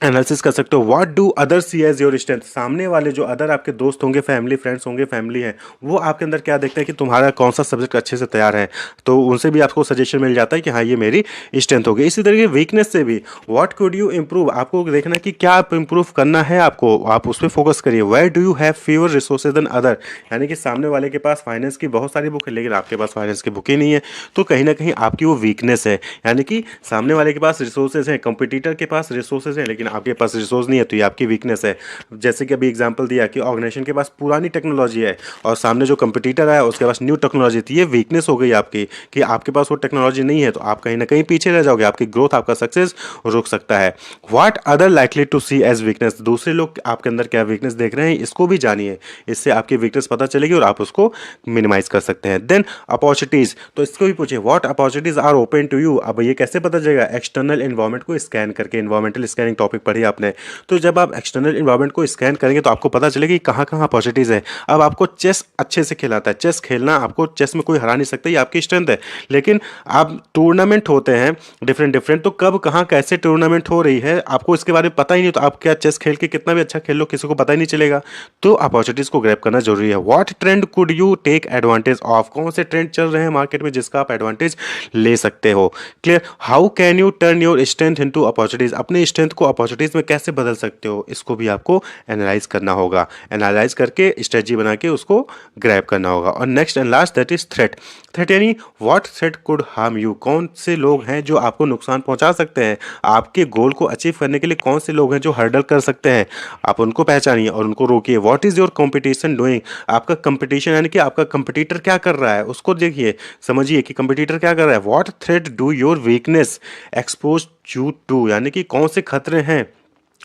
एनालिसिस कर सकते हो। What do other see as your strength, सामने वाले जो अदर आपके दोस्त होंगे, फैमिली फ्रेंड्स होंगे, फैमिली है, वो आपके अंदर क्या देखते हैं कि तुम्हारा कौन सा सब्जेक्ट अच्छे से तैयार है, तो उनसे भी आपको सजेशन मिल जाता है कि हाँ ये मेरी स्ट्रेंथ होगी। इसी तरीके वीकनेस से भी, व्हाट कुड यू इम्प्रूव, आपको देखना है कि क्या आप इम्प्रूव करना है आपको, आप उस पर फोकस करिए। Where do you have fewer resources than other, यानी कि सामने वाले के पास फाइनेंस की बहुत सारी बुक है लेकिन आपके पास फाइनेंस की बुक ही नहीं है, तो कहीं ना कहीं आपकी वो वीकनेस है। यानी कि सामने वाले के पास रिसोर्सेज हैं, कंपटीटर के पास रिसोर्सेज हैं लेकिन आपके पास रिसोर्स नहीं है, तो ये आपकी वीकनेस है। जैसे कि अभी एग्जांपल दिया कि ऑर्गेनाइजेशन के पास पुरानी टेक्नोलॉजी है और सामने जो कंपटीटर आया उसके पास न्यू टेक्नोलॉजी थी, ये वीकनेस हो गई आपकी कि आपके पास वो टेक्नोलॉजी नहीं है, तो आप कहीं ना कहीं पीछे रह जाओगे, आपकी ग्रोथ, आपका सक्सेस रुक सकता है। What other likely to see as weakness, दूसरे लोग आपके अंदर क्या वीकनेस देख रहे हैं इसको भी जानिए, इससे आपकी वीकनेस पता चलेगी और आप उसको मिनिमाइज कर सकते हैं। देन अपॉर्चुनिटीज, तो इसको भी पूछिए what opportunities are open to you. अब ये कैसे पता चलेगा, एक्सटर्नल एनवायरनमेंट को स्कैन करके, एनवायरमेंटल स्कैनिंग टॉपिक पढ़ी आपने, तो जब आप एक्सटर्नल एनवायरनमेंट को स्कैन करेंगे तो आपको पता चलेगा कि कहाँ कहाँ अपॉर्चुनिटीज़ है। अब आपको चेस अच्छे से खिलाता है, चेस खेलना, आपको चेस में कोई हरा नहीं सकता, ये आपकी स्ट्रेंथ है। लेकिन आप टूर्नामेंट होते हैं डिफरेंट डिफरेंट, तो कब कहाँ कैसे टूर्नामेंट हो रही है आपको इसके बारे में पता ही नहीं, तो आप क्या चेस खेल के कितना भी अच्छा खेल लो किसी को पता ही नहीं चलेगा। तो अपॉर्चुनिटीज़ को ग्रैब करना जरूरी है। What trend could you take advantage of, कौन से ट्रेंड चल रहे हैं मार्केट में जिसका आप एडवांटेज ले सकते हो। Clear? How can U turn your strength into opportunities, अपने स्ट्रेंथ को अपॉर्चुनिटीज में कैसे बदल सकते हो, इसको भी आपको एनालाइज करना होगा। एनालाइज करके स्ट्रेटजी बना के उसको ग्रैब करना होगा। और next and last that is threat. Threat यानी what threat could harm you, कौन से लोग हैं जो आपको नुकसान पहुंचा सकते हैं, आपके गोल को अचीव करने के लिए कौन से लोग हैं जो हर्डल कर सकते हैं, आप उनको पहचानिए और उनको रोकिए। What is your competition doing, आपका कंपटीशन यानी कि आपका कंपटीटर क्या कर रहा है उसको देखिए, समझिए कि कंपटीटर क्या कर रहा है। What threat do your weakness expose you to, यानी कि कौन से खतरे हैं।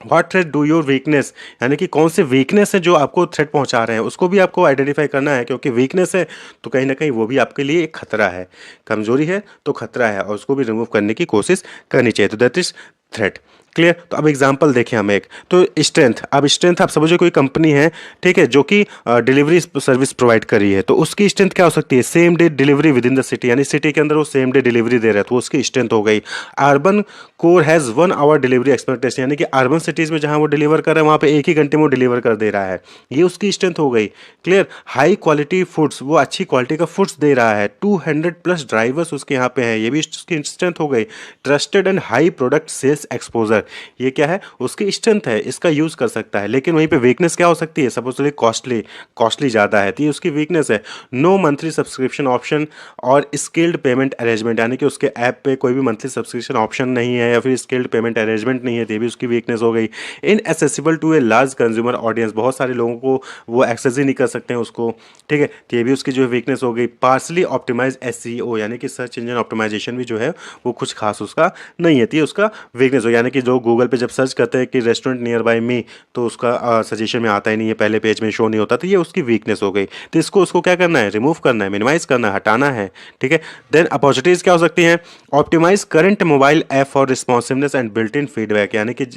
What threat do your weakness, यानी कि कौन से वीकनेस है जो आपको थ्रेट पहुंचा रहे हैं, उसको भी आपको आइडेंटिफाई करना है, क्योंकि वीकनेस है तो कहीं ना कहीं वो भी आपके लिए एक खतरा है, कमजोरी है तो खतरा है, और उसको भी रिमूव करने की कोशिश करनी चाहिए। तो दैट इज थ्रेट। क्लियर? तो अब एग्जांपल देखें हम एक, तो स्ट्रेंथ, अब स्ट्रेंथ आप समझो कोई कंपनी है, ठीक है, जो कि डिलीवरी सर्विस प्रोवाइड कर रही है, तो उसकी स्ट्रेंथ क्या हो सकती है, same day delivery with in the city, यानी सिटी के अंदर वो सेम डे डिलीवरी दे रहा है, तो उसकी स्ट्रेंथ हो गई। Urban Core has 1 hour delivery expectation, यानी कि अर्बन सिटीज़ में जहाँ वो डिलीवर कर रहा है वहाँ पे एक ही घंटे में वो डिलीवर कर दे रहा है, ये उसकी स्ट्रेंथ हो गई। क्लियर? हाई क्वालिटी फूड्स, वो अच्छी क्वालिटी का फूड्स दे रहा है, 200+ ड्राइवर्स उसके यहाँ पे हैं, ये भी उसकी स्ट्रेंथ हो गई। Trusted and high product sales exposure, computer, ये क्या है, उसकी स्ट्रेंथ है, इसका यूज़ कर सकता है। लेकिन वहीं पे वीकनेस क्या हो सकती है, सपोज़ कॉस्टली कॉस्टली ज़्यादा है, तो ये उसकी वीकनेस है। नो मंथली सब्सक्रिप्शन ऑप्शन और स्किल्ड पेमेंट अरेंजमेंट, यानी कि उसके ऐप पे कोई भी मंथली सब्सक्रिप्शन ऑप्शन नहीं है या फिर स्किल्ड पेमेंट अरेंजमेंट नहीं है, तो ये भी उसकी वीकनेस हो गई। Inaccessible to a large consumer audience, बहुत सारे लोगों को वो एक्सेस ही नहीं कर सकते हैं उसको, ठीक है, तो ये भी उसकी जो है वीकनेस हो गई। पार्सली ऑप्टिमाइज एसईओ, यानी कि सर्च इंजन ऑप्टिमाइजेशन भी जो है वो कुछ खास उसका नहीं है, तो ये उसका वीकनेस हो, यानी कि जो गूगल पे जब सर्च करते हैं कि रेस्टोरेंट नियर बाय मी, तो उसका सजेशन में आता ही नहीं है, पहले पेज में शो नहीं होता, तो ये उसकी वीकनेस हो गई। तो इसको उसको क्या करना है, रिमूव करना है, मिनिमाइज करना है, हटाना है, ठीक है। देन अपॉर्चुनिटीज क्या हो सकती हैं, optimise current mobile app for responsiveness and built in feedback, यानी कि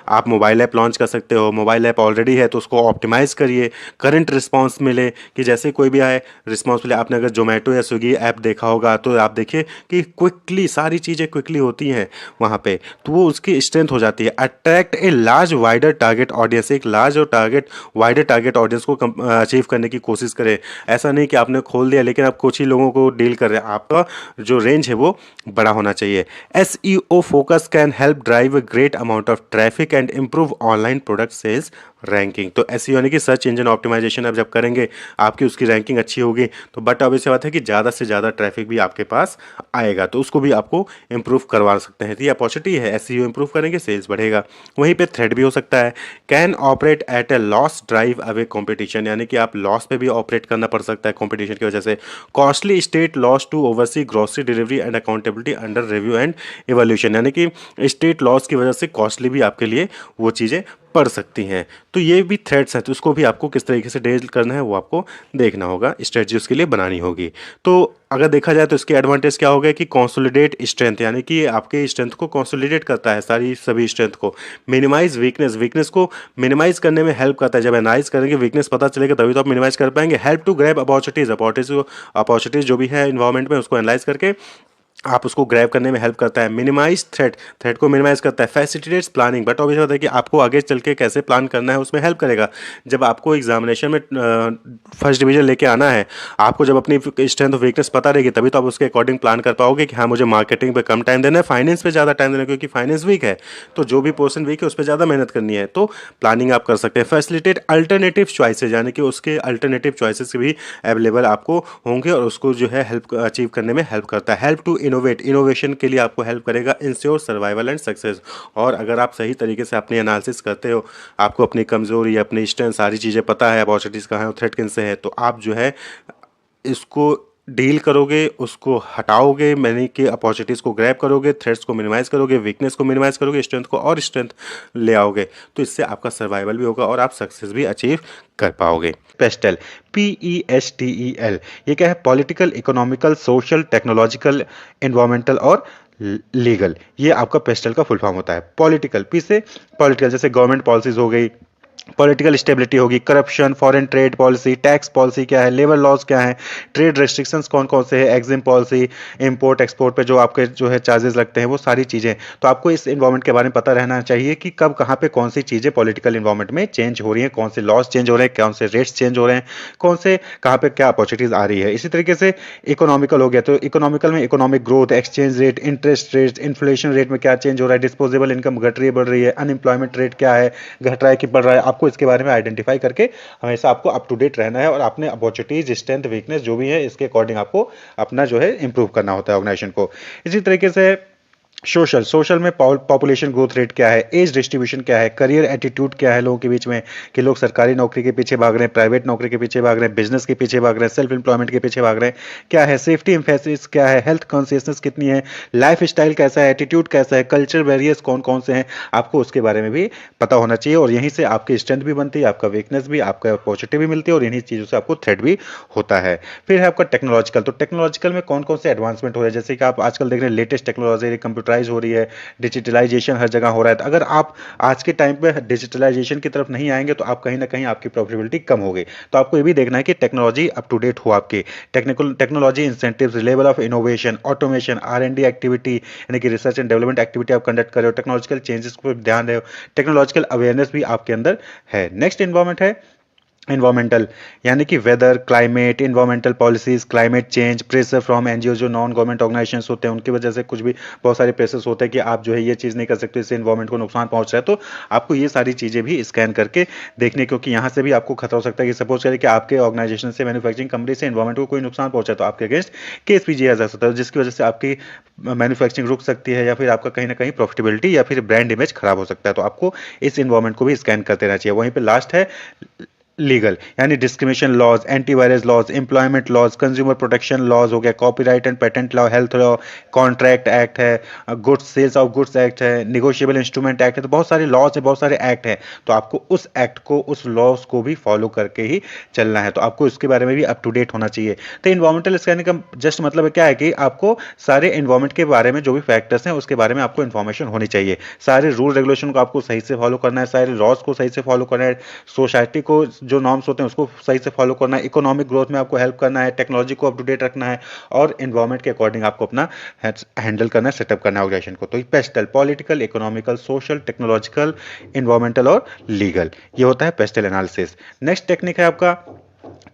आप मोबाइल ऐप लॉन्च कर सकते हो, मोबाइल ऐप ऑलरेडी है तो उसको ऑप्टिमाइज करिए, करंट रिस्पॉन्स मिले, कि जैसे कोई भी आए रिस्पॉन्स मिले। आपने अगर जोमेटो या स्विगी ऐप देखा होगा तो आप देखिए कि क्विकली सारी चीज़ें क्विकली होती हैं वहाँ पे, तो वो उसकी स्ट्रेंथ हो जाती है। Attract a large wider target audience, एक लार्ज और वाइडर टारगेट ऑडियंस को अचीव करने की कोशिश करें। ऐसा नहीं कि आपने खोल दिया लेकिन आप कुछ ही लोगों को डील कर रहे हैं, आपका जो रेंज है वो बड़ा होना चाहिए। SEO focus can help drive a great amount of traffic and improve online product sales ranking. तो एसईओ यानी कि सर्च इंजन ऑप्टिमाइजेशन आप जब करेंगे, आपकी उसकी रैंकिंग अच्छी होगी, तो बट ऑब्वियस बात है कि ज़्यादा से ज़्यादा ट्रैफिक भी आपके पास आएगा, तो उसको भी आपको इंप्रूव करवा सकते हैं। तो ये अपॉर्चुनिटी है, एसईओ इंप्रूव करेंगे सेल्स बढ़ेगा। वहीं पे थ्रेड भी हो सकता है, can operate at A loss drive away competition, यानी कि आप लॉस पे भी ऑपरेट करना पड़ सकता है कॉम्पिटिशन की वजह से। Costly state laws to oversee grocery delivery and accountability under review and evolution, यानी कि स्टेट लॉस की वजह से कॉस्टली भी आपके लिए वो चीज़ें पड़ सकती हैं। तो ये भी थ्रेड्स हैं, तो उसको भी आपको किस तरीके से डील करना है वो आपको देखना होगा, स्ट्रेटजी उसके लिए बनानी होगी। तो अगर देखा जाए तो इसके एडवांटेज क्या हो गया कि कंसोलिडेट स्ट्रेंथ, यानी कि आपके स्ट्रेंथ को कंसोलिडेट करता है, सारी सभी स्ट्रेंथ को। मिनिमाइज वीकनेस, वीकनेस को मिनिमाइज करने में हेल्प करता है। जब एनालाइज करेंगे वीकनेस पता चलेगा तभी तो आप मिनिमाइज कर पाएंगे। हेल्प टू ग्रैब अपॉर्चुनिटीज जो भी है इन्वायरमेंट में उसको एनालाइज करके आप उसको ग्रैब करने में हेल्प करता है। मिनिमाइज थ्रेट को मिनिमाइज करता है। फैसिलिटेट्स प्लानिंग, बट ऑब्वियस होता है कि आपको आगे चल के कैसे प्लान करना है उसमें हेल्प करेगा। जब आपको एग्जामिनेशन में फर्स्ट डिवीजन लेके आना है, आपको जब अपनी स्ट्रेंथ और वीकनेस पता रहेगी तभी तो आप उसके अकॉर्डिंग प्लान कर पाओगे कि हाँ मुझे मार्केटिंग पे कम टाइम देना है, फाइनेंस पे ज़्यादा टाइम देना है, क्योंकि फाइनेंस वीक है तो जो भी पोर्सन वीक है उस पर ज़्यादा मेहनत करनी है, तो प्लानिंग आप कर सकते हैं। फैसिलिटेट अल्टरनेटिव चॉइसेज, यानी कि उसके अल्टरनेटिव चॉइसेस भी अवेलेबल आपको होंगे और उसको जो है हेल्प अचीव करने में हेल्प करता है। हेल्प टू इनोवेट, इनोवेशन के लिए आपको हेल्प करेगा। इंश्योर सर्वाइवल एंड सक्सेस, और अगर आप सही तरीके से अपनी एनालिसिस करते हो, आपको अपनी कमजोरी अपनी स्ट्रेंथ सारी चीज़ें पता है, अपॉर्चुनिटीज़ कहाँ है और थ्रेट किन से है, तो आप जो है इसको डील करोगे, उसको हटाओगे, मैंने कि अपॉर्चुनिटीज़ को ग्रैब करोगे, थ्रेट्स को मिनिमाइज करोगे, वीकनेस को मिनिमाइज करोगे, स्ट्रेंथ को और स्ट्रेंथ ले आओगे, तो इससे आपका सर्वाइवल भी होगा और आप सक्सेस भी अचीव कर पाओगे। पेस्टेल, PESTEL, ये क्या है, political, economical, social, technological, environmental और लीगल, ये आपका पेस्टल का फुल फॉर्म होता है। पॉलिटिकल, पी से पॉलिटिकल, जैसे गवर्नमेंट पॉलिसीज हो गई, पॉलिटिकल स्टेबिलिटी होगी, corruption, foreign trade policy, tax policy क्या है, लेबर लॉज क्या है, ट्रेड रेस्ट्रिक्शंस कौन कौन से हैं, एग्जिम पॉलिसी, इंपोर्ट एक्सपोर्ट पे जो आपके जो है चार्जेस लगते हैं, वो सारी चीज़ें। तो आपको इस इन्वायरमेंट के बारे में पता रहना चाहिए कि कब कहाँ पे कौन सी चीज़ें पॉलिटिकल इन्वायरमेंट में चेंज हो रही हैं, कौन से लॉज चेंज हो रहे हैं, कौन से रेट्स चेंज हो रहे हैं, कौन से कहाँ पे क्या अपॉर्चुनिटीज़ आ रही है। इसी तरीके से इकोनॉमिकल हो गया, तो इकोनॉमिकल में economic growth, exchange rate, interest rate, inflation rate में क्या चेंज हो रहा है, डिस्पोजेबल इनकम घट रही है बढ़ रही है, अनएम्प्लॉयमेंट रेट क्या है, घट रहा है कि बढ़ रहा है, आपको इसके बारे में आइडेंटिफाई करके हमेशा आपको अप टू डेट रहना है और अपने अपॉर्चुनिटीज, स्ट्रेंथ, वीकनेस जो भी है इसके अकॉर्डिंग आपको अपना जो है इंप्रूव करना होता है ऑर्गेनाइजेशन को। इसी तरीके से सोशल में पॉपुलेशन ग्रोथ रेट क्या है, एज डिस्ट्रीब्यूशन क्या है, करियर एटीट्यूड क्या है लोगों के बीच में, कि लोग सरकारी नौकरी के पीछे भाग रहे हैं, प्राइवेट नौकरी के पीछे भाग रहे हैं, बिजनेस के पीछे भाग रहे हैं, सेल्फ एम्प्लॉयमेंट के पीछे भाग रहे हैं, क्या है, सेफ्टी एम्फेसिस क्या है, हेल्थ कॉन्शियसनेस कितनी है, लाइफ स्टाइल कैसा है, एटीट्यूड कैसा है, कल्चर बैरियर्स कौन कौन से हैं, आपको उसके बारे में भी पता होना चाहिए। और यहीं से आपकी स्ट्रेंथ भी बनती है, आपका वीकनेस भी, आपका अपॉर्चुनिटी भी मिलती है और इन्हीं चीज़ों से आपको थ्रेट भी होता है। फिर है आपका टेक्नोलॉजिकल, तो टेक्नोलॉजिकल में कौन कौन से एडवांसमेंट हो रहे हैं, जैसे कि आप आजकल देख रहे हैं लेटेस्ट टेक्नोलॉजी कंप्यूटराइज हो रही है, डिजिटलाइजेशन हर जगह हो रहा है। तो अगर आप आज के टाइम पे डिजिटलाइजेशन की तरफ नहीं आएंगे तो आप कहीं ना कहीं आपकी प्रॉफिटेबिलिटी कम होगी। तो आपको ये भी देखना है कि टेक्नोलॉजी अप टू डेट हो, आपकी technology incentives, level of innovation, automation, R&D activity, यानी कि रिसर्च एंड डेवलपमेंट एक्टिविटी आप कंडक्ट कर रहे हो, टेक्नोलॉजिकल चेंजेस पर ध्यान रहे हो, टेक्नोलॉजिकल अवेयरनेस भी आपके अंदर है। नेक्स्ट इन्वायरमेंट है इन्वायरमेंटल यानी कि weather, climate, environmental policies, climate change, pressure from NGO, जो नॉन गवर्नमेंट ऑर्गेनाइजेशंस होते हैं उनकी वजह से कुछ भी बहुत सारे प्रेशर्स होते हैं कि आप जो है ये चीज़ नहीं कर सकते, इससे इन्वायरमेंट को नुकसान पहुंच रहा है। तो आपको ये सारी चीज़ें भी स्कैन करके देखने, क्योंकि यहाँ से भी आपको खतरा हो सकता है कि सपोज करें कि आपके ऑर्गेनाइजेशन से, मैन्युफैक्चरिंग कंपनी से इन्वायरमेंट को कोई नुकसान पहुंचा तो आपके अगेंस्ट केस भी किया जा सकता है, जिसकी वजह से आपकी मैन्युफैक्चरिंग रुक सकती है या फिर आपका कहीं ना कहीं प्रॉफिटेबिलिटी या फिर ब्रांड इमेज खराब हो सकता है। तो आपको इस इन्वायरमेंट को भी स्कैन करते रहना चाहिए। वहीं पे लास्ट है लीगल, यानी discrimination laws, antivirus laws, employment laws, consumer protection laws हो गया, copyright and patent law, health law, contract act है, goods sales of goods act है, निगोशिएबल इंस्ट्रूमेंट एक्ट है। तो बहुत सारे लॉज है, बहुत सारे एक्ट है। तो आपको उस एक्ट को, उस लॉज को भी फॉलो करके ही चलना है। तो आपको इसके बारे में भी अप टू डेट होना चाहिए। तो इन्वायरमेंटल स्कैनिंग का जस्ट मतलब क्या है कि आपको सारे इन्वायरमेंट के बारे में जो भी फैक्टर्स हैं उसके बारे में आपको इन्फॉर्मेशन होनी चाहिए। सारे रूल रेगुलेशन को आपको सही से फॉलो करना है, सारे लॉज को सही से फॉलो करना है, सोसाइटी को जो नॉर्म्स होते हैं उसको सही से फॉलो करना है, इकोनॉमिक ग्रोथ में आपको हेल्प करना है, टेक्नोलॉजी को अप टू डेट रखना है और एनवायरमेंट के अकॉर्डिंग आपको अपना हैंडल करना है, सेटअप करना है ऑर्गेनाइजेशन को। तो ये PESTEL, political, economical, social, technological, environmental और लीगल, ये होता है पेस्टल एनालिसिस। नेक्स्ट टेक्निक है आपका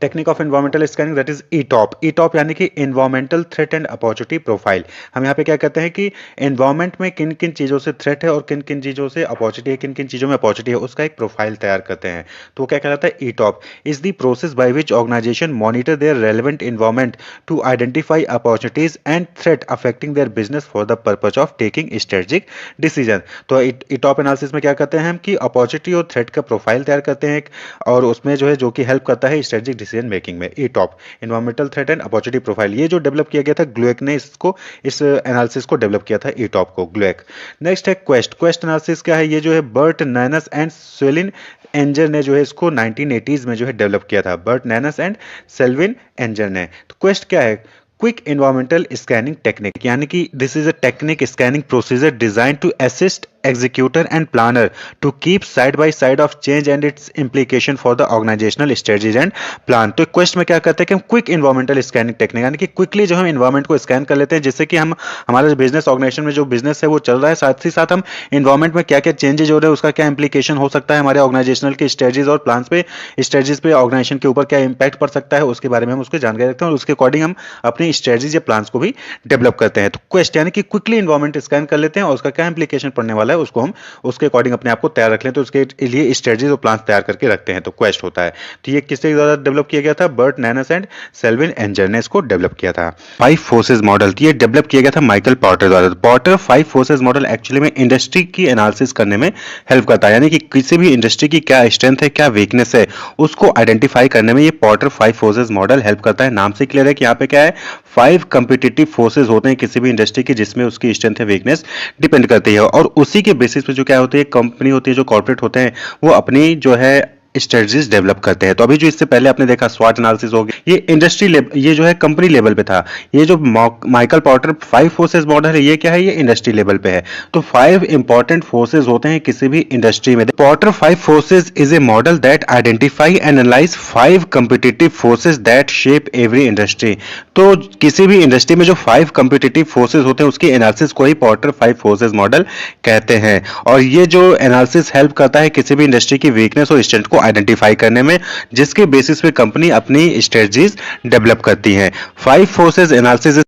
technique of environmental scanning, that is ETOP. ETOP यानी कि environmental threat and opportunity profile. हम यहाँ पे क्या कहते हैं कि एनवायरमेंट में किन किन चीज़ों से थ्रेट है और किन किन चीज़ों से अपॉर्चुनिटी है, किन किन चीज़ों में अपॉर्चुनिटी है, उसका एक प्रोफाइल तैयार करते हैं। तो वो क्या कहलाता है? ETOP is the process by which organisation monitor their relevant environment to identify opportunities and threat affecting their business for the purpose of taking strategic decision. तो ईटॉप एनालिसिस में क्या करते हैं हम कि अपॉर्चुनिटी और थ्रेट का प्रोफाइल तैयार करते हैं और उसमें जो है जो कि हेल्प करता है स्ट्रेटेजिक डिसीजन मेकिंग में। Top environmental threat and opportunity profile, ये जो डेवलप किया गया था ग्लूएक ने, इसको, इस एनालिसिस को डेवलप किया था ईटॉप को, ग्लूएक। नेक्स्ट है क्वेस्ट। क्वेस्ट एनालिसिस क्या है? ये जो है बर्ट नैनस एंड सेलिन एंजर ने जो है इसको 1980s में जो है डेवलप किया था, बर्ट नैनस एंड सेल्विन एंजर ने। तो क्वेस्ट क्या है? क्विक एनवायरमेंटल स्कैनिंग टेक्निक, यानी कि this is a technique scanning procedure design to assist executor and planner to keep side by side of change and its implication for the organizational strategies and plan। तो quest में क्या करते हैं कि हम quick environmental scanning technique, यानी कि quickly जो हम एनवायरमेंट को स्कैन कर लेते हैं, जिससे कि हम हमारा बिजनेस ऑर्गेनाइजेशन में जो बिजनेस है वो चल रहा है, साथ ही साथ हम एनवायरमेंट में क्या क्या चेंजेस हो रहे हैं, उसका क्या इंप्लीकेशन हो सकता है हमारे ऑर्गेनाइजेशनल के स्ट्रेटजीज और प्लान पे, स्ट्रेटजीज पे ऑर्गेनाइजेशन के ऊपर क्या इंपैक्ट पड़ सकता है, उसके बारे में हम उसकी जानकारी रखते हैं और उसके अकॉर्डिंग हम अपनी स्ट्रेटजीज या प्लान को भी डेवलप करते हैं। तो क्वेस्ट यानी कि क्विकली एनवायरमेंट स्कैन कर लेते हैं और उसका क्या इंप्लीकेशन पड़ने वाला है उसको हम उसके अकॉर्डिंग अपने आप को तैयार रख लें, तो उसके लिए स्ट्रेटजीज और प्लान तैयार करके रखते हैं। तो क्वेस्ट होता है। तो ये किसके द्वारा डेवलप किया गया था? बर्ट नैनस एंड सेल्विन एंजर ने इसको डेवलप किया था। 5 फोर्सेस मॉडल, ये डेवलप किया गया था माइकल पॉर्टर द्वारा। पॉर्टर 5 फोर्सेस मॉडल एक्चुअली में इंडस्ट्री की एनालिसिस करने में हेल्प करता है, यानी कि किसी भी इंडस्ट्री की क्या स्ट्रेंथ है, क्या वीकनेस है, उसको आइडेंटिफाई करने में ये पॉर्टर 5 फोर्सेस मॉडल हेल्प करता है। नाम से क्लियर है कि यहाँ पे क्या है, 5 कंपिटिटिव फोर्सेज होते हैं किसी भी इंडस्ट्री की, जिसमें उसकी स्ट्रेंथ है, वीकनेस डिपेंड करती है और उसी के बेसिस पे जो क्या होती है, कंपनी होती है, जो कॉर्पोरेट होते हैं, वो अपनी जो है स्ट्रेटजीज डेवलप करते हैं। तो अभी जो इससे पहले आपने देखा स्वॉट एनालिसिस हो गया, ये इंडस्ट्री लेवल, ये जो है कंपनी लेवल पे था। ये जो माइकल पॉर्टर 5 फोर्सेस मॉडल है, ये क्या है, ये इंडस्ट्री लेवल पे है। तो 5 इंपॉर्टेंट फोर्सेज होते हैं किसी भी इंडस्ट्री में। Porter 5 forces is a model that identify and analyse 5 competitive forces that shape every industry. तो किसी भी इंडस्ट्री में जो 5 कॉम्पिटिटिव फोर्सेज होते हैं उसकी एनालिसिस को ही पॉर्टर 5 फोर्सेज मॉडल कहते हैं। और ये जो एनालिसिस हेल्प करता है किसी भी इंडस्ट्री की वीकनेस और स्ट्रेंथ को आइडेंटिफाई करने में, जिसके बेसिस पे कंपनी अपनी स्ट्रेटजीज डेवलप करती है। 5 forces analysis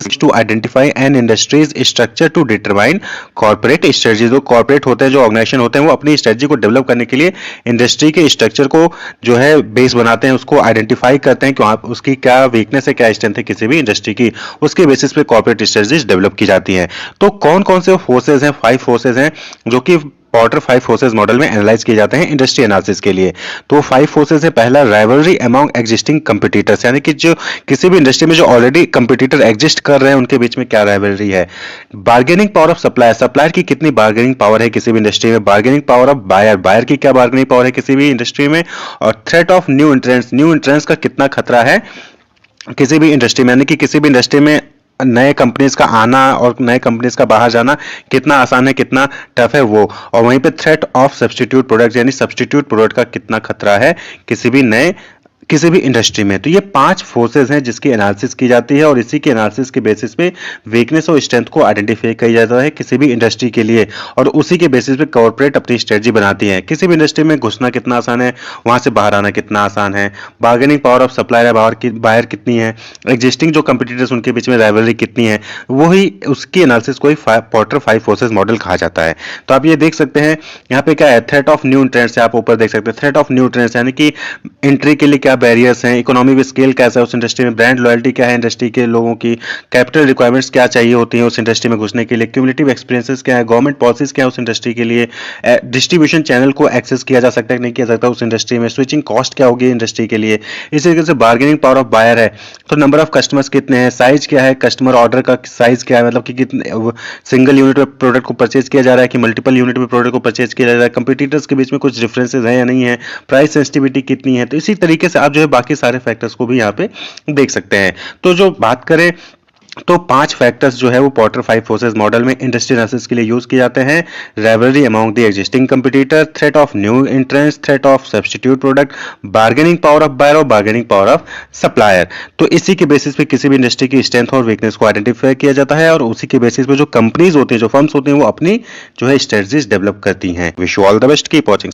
to identify an industry's structure to determine corporate strategy। जो कॉर्पोरेट होते हैं, जो ऑर्गेनाइजेशन होते हैं, वो अपनी स्ट्रेटजी को डेवलप करने के लिए इंडस्ट्री के स्ट्रक्चर को जो है बेस बनाते हैं, उसको आइडेंटिफाई करते हैं कि आप उसकी क्या वीकनेस है, क्या स्ट्रेंथ है किसी भी इंडस्ट्री की, उसके बेसिस पे कॉर्पोरेट स्ट्रेटजीज डेवलप की जाती हैं। तो कौन कौन से फोर्सेज हैं, 5 फोर्सेज हैं जो कि पॉर्टर 5 फोर्सेज मॉडल में एनालाइज किए जाते हैं इंडस्ट्री एनालिसिस के लिए। तो 5 फोर्सेज है, पहला राइवलरी अमंग एग्जिस्टिंग कंपटीटर्स, यानी कि जो किसी भी इंडस्ट्री में जो ऑलरेडी कंपटीटर एग्जिस्ट कर रहे हैं उनके बीच में क्या राइवलरी है। Bargaining power of supplier, supplier की कितनी बार्गेनिंग पावर है किसी भी इंडस्ट्री में। Bargaining power of buyer, buyer की क्या बार्गेनिंग पावर है किसी भी इंडस्ट्री में। और threat of new entrance, new entrance का कितना खतरा है किसी भी इंडस्ट्री में, यानी कि किसी भी इंडस्ट्री में नए कंपनीज का आना और नए कंपनीज का बाहर जाना कितना आसान है, कितना टफ है वो। और वहीं पे थ्रेट ऑफ सब्स्टिट्यूट प्रोडक्ट, यानी सब्स्टिट्यूट प्रोडक्ट का कितना खतरा है किसी भी नए किसी भी इंडस्ट्री में। तो ये 5 फोर्सेस हैं जिसकी एनालिसिस की जाती है और इसी के एनालिसिस के बेसिस पे वीकनेस और स्ट्रेंथ को आइडेंटिफाई किया जाता है किसी भी इंडस्ट्री के लिए, और उसी के बेसिस पे कॉर्पोरेट अपनी स्ट्रेटजी बनाती है। किसी भी इंडस्ट्री में घुसना कितना आसान है, वहां से बाहर आना कितना आसान है, बार्गेनिंग पावर ऑफ सप्लायर बाहर कितनी है, एग्जिस्टिंग जो कंपटीटर्स उनके बीच में राइवलरी कितनी है, वही उसकी एनालिसिस को पोर्टर 5 फोर्सेस मॉडल कहा जाता है। तो आप ये देख सकते हैं यहाँ पे क्या है, थ्रेट ऑफ न्यू एंट्रेंट्स, आप ऊपर देख सकते हैं थ्रेट ऑफ न्यू एंट्रेंट्स, यानी कि एंट्री के लिए क्या बैरियर्स हैं, इकोनॉमिक स्केल कैसा है उस इंडस्ट्री में, ब्रांड लॉयल्टी क्या है इंडस्ट्री के लोगों की, कैपिटल रिक्वायरमेंट्स क्या चाहिए होती हैं उस इंडस्ट्री में घुसने के लिए, क्यूमुलेटिव एक्सपीरियंसेस क्या है, गवर्नमेंट पॉलिसीज क्या है उस इंडस्ट्री के लिए, डिस्ट्रीब्यूशन चैनल को एक्सेस किया जा सकता है नहीं किया सकता उस इंडस्ट्री में, स्विचिंग कॉस्ट क्या होगी इंडस्ट्री के लिए। इसी तरीके से बार्गेनिंग पावर ऑफ बायर है, तो नंबर ऑफ कस्टमर्स कितने हैं, साइज क्या है, कस्टमर ऑर्डर का साइज क्या है, मतलब कि कितने सिंगल यूनिट में प्रोडक्ट को परचेज किया जा रहा है कि मल्टीपल यूनिट में प्रोडक्ट को परचेज किया जा रहा है, कंपटीटर्स के बीच में कुछ डिफरेंसेस है या नहीं है, प्राइस सेंसिटिविटी कितनी है। तो इसी तरीके से आप जो है बाकी सारे फैक्टर्स को भी यहाँ पे देख सकते हैं। तो जो बात करें तो 5 फैक्टर्स जो है वो पोर्टर 5 फोर्सेस मॉडल में इंडस्ट्री एनालिसिस के लिए यूज किए जाते हैं। Rivalry among the existing competitor, threat of new entrance, threat of substitute product, bargaining power of buyer और बार्गेनिंग पावर ऑफ सप्लायर। तो इसी के बेसिस पे किसी भी इंडस्ट्री की स्ट्रेंथ और वीकनेस को आइडेंटिफाई किया जाता है और उसी के बेसिस पे जो कंपनीज होती हैं, जो फर्म्स होती हैं, वो अपनी जो है स्ट्रेटजीज डेवलप करती हैं। Wish you all the best, keep watching.